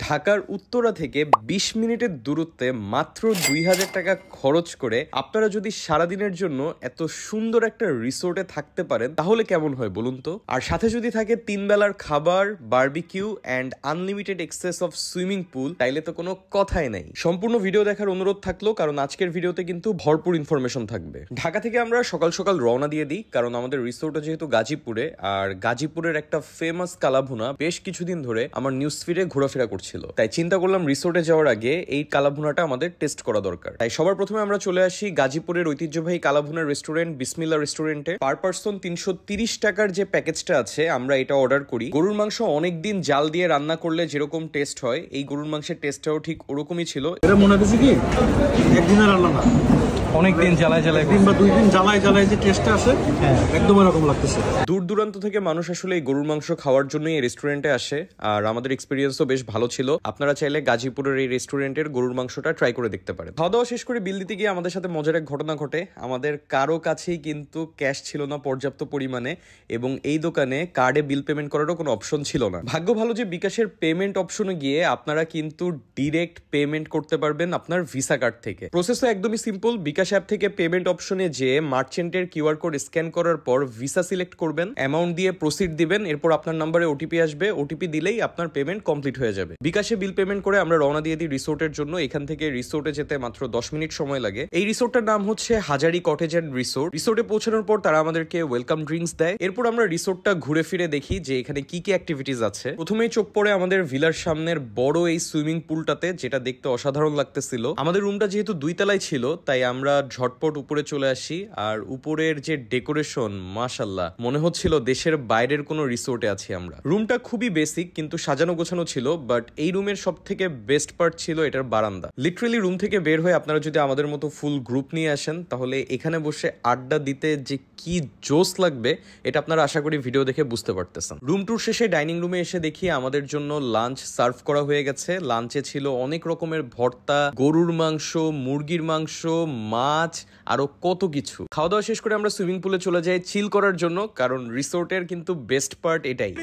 ঢাকার উত্তরা থেকে ২০ মিনিটের দূরত্বে মাত্র ২,০০০ টাকা খরচ করে আপনারা যদি সারাদিনের জন্য এত সুন্দর একটা রিসোর্টে থাকতে পারেন তাহলে কেমন হয় বলুন তো। আর সাথে যদি থাকে ৩ বেলার খাবার, barbecue and unlimited access of swimming pool, তাইলে তো কোনো কথাই নাই। সম্পূর্ণ ভিডিও দেখার অনুরোধ থাকলো, কারণ আজকের ভিডিওতে কিন্তু ভরপুর ইনফরমেশন থাকবে। ঢাকা থেকে আমরা সকাল সকাল রওনা দিয়ে দিই, কারণ আমাদের রিসোর্টটা যেহেতু গাজীপুরে, আর গাজীপুরের একটা ফেমাস কালাভুনা বেশ কিছুদিন ধরে আমার নিউজ ফিডে ঘোরাফেরা করছিল। তাই চিন্তা করলাম রিসোর্টে যাওয়ার আগে এই কালাভুনাটা আমাদের টেস্ট করা দরকার। তাই সবার প্রথমে আমরা চলে আসি গাজীপুরের ঐতিহ্যবাহী কালাভুনার রেস্টুরেন্ট বিসমিল্লাহ রেস্টুরেন্টে। পার পার্সন ৩৩০ টাকার যে প্যাকেজটা আছে আমরা এটা অর্ডার করি। গরুর মাংস অনেকদিন জাল দিয়ে রান্না করলে যেরকম টেস্ট হয়, এই গরুর মাংসের টেস্টটাও ঠিক ওরকমই ছিল। এটা মনে হচ্ছে কি একদিনের রান্না না, অনেকদিন জ্বালায় 1 বা 2 দিন জ্বালায় যে টেস্টটা আছে একদম এরকম লাগতেছে। দূর দূরান্ত থেকে মানুষ আসলে এই গরুর মাংস খাওয়ার জন্যই এই রেস্টুরেন্টে আসে, আর আমাদের এক্সপিরিয়েন্সও বেশ ভালো ছিল। আপনারা চাইলে গাজীপুরের এই রেস্টুরেন্টের গরুর মাংসটা ট্রাই করে দেখতে পারেন। খাওয়া দাওয়া শেষ করে বিল দিতে গিয়ে আমাদের সাথে মজার এক ঘটনা ঘটে। আমাদের কারো কাছেই কিন্তু ক্যাশ ছিল না পর্যাপ্ত পরিমাণে, এবং এই দোকানে কার্ডে বিল পেমেন্ট করারও কোনো অপশন ছিল না। ভাগ্য ভালো যে বিকাশের পেমেন্ট অপশনে গিয়ে আপনারা কিন্তু ডিরেক্ট পেমেন্ট করতে পারবেন আপনার ভিসা কার্ড থেকে। প্রসেসও একদমই সিম্পল। বিকাশ অ্যাপ থেকে পেমেন্ট অপশনে যে মার্চেন্টের কিউআর কোড স্ক্যান করার পর ভিসা সিলেক্ট করবেন, অ্যামাউন্ট দিয়ে প্রসিড দিবেন, এরপর আপনার নম্বরে ওটিপি আসবে, ওটিপি দিলেই আপনার পেমেন্ট কমপ্লিট হয়ে যাবে। বিকাশে বিল পেমেন্ট করে আমরা রওনা দিয়ে দিই রিসোর্টের জন্য। এখান থেকে রিসোর্টে যেতে মাত্র 10 মিনিট সময় লাগে। এই রিসোর্টটার নাম হচ্ছে হাজারি কটেজ এন্ড রিসোর্ট। রিসোর্টে পৌঁছানোর পর তারা আমাদেরকে ওয়েলকাম ড্রিঙ্কস দেয়। এরপর আমরা রিসোর্টটা ঘুরে ফিরে দেখি যে এখানে কি কি অ্যাক্টিভিটিস আছে। প্রথমেই চোখ পড়ে আমাদের ভিলার সামনের বড় এই সুইমিং পুলটাতে, যেটা দেখতে অসাধারণ লাগতেছিল। আমাদের রুমটা যেহেতু 2 তলায় ছিল, তাই আমরা ঝটপট উপরে চলে আসি। আর উপরের যে ডেকোরেশন, মাশাআল্লাহ, মনে হচ্ছিল দেশের বাইরের কোনো রিসোর্টে আছি আমরা। রুমটা খুবই বেসিক কিন্তু সাজানো গোছানো ছিল, বাট এই রুমের সব থেকে বেস্ট পার্ট ছিল এটার বারান্দা। লিটারেলি রুম থেকে বের হয়ে আপনারা যদি আমাদের মতো ফুল গ্রুপ নিয়ে আসেন, তাহলে এখানে বসে আড্ডা দিতে যে কি জোস লাগবে এটা আপনারা আশা করি ভিডিও দেখে বুঝতে পারতেছেন। রুম ট্যুর শেষে ডাইনিং রুমে এসে দেখি আমাদের জন্য লাঞ্চ সার্ভ করা হয়ে গেছে। লাঞ্চে ছিল অনেক রকমের ভর্তা, গরুর মাংস, মুরগির মাংস, মাছ, আরো কত কিছু। খাওয়া দাওয়া শেষ করে আমরা সুইমিং পুলে চলে যাই চিল করার জন্য, কারণ রিসোর্টের কিন্তু বেস্ট পার্ট এটাই।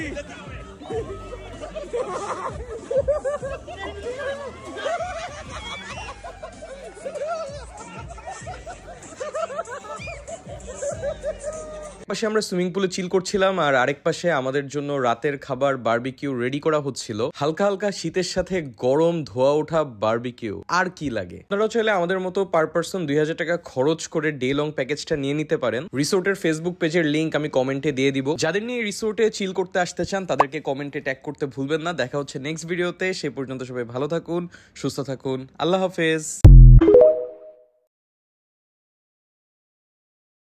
পাশে আমরা সুইমিং পুলে চিল করছিলাম, আর আরেক পাশে আমাদের জন্য রাতের খাবার বারবিকিউ রেডি করা হচ্ছিল। হালকা হালকা শীতের সাথে গরম ধোয়া ওঠা বারবিকিউ, আর কি লাগে। আপনারাও চাইলে আমাদের মতো পার পার্সন ২,০০০ টাকা খরচ করে ডে লং প্যাকেজটা নিয়ে নিতে পারেন। রিসোর্টের ফেসবুক পেজের লিঙ্ক আমি কমেন্টে দিয়ে দিব। যাদের নিয়ে রিসোর্টে চিল করতে আসতে চান তাদেরকে কমেন্টে ট্যাগ করতে ভুলবেন না। দেখা হচ্ছে নেক্সট ভিডিওতে। সে পর্যন্ত সবাই ভালো থাকুন, সুস্থ থাকুন। আল্লাহ হাফেজ।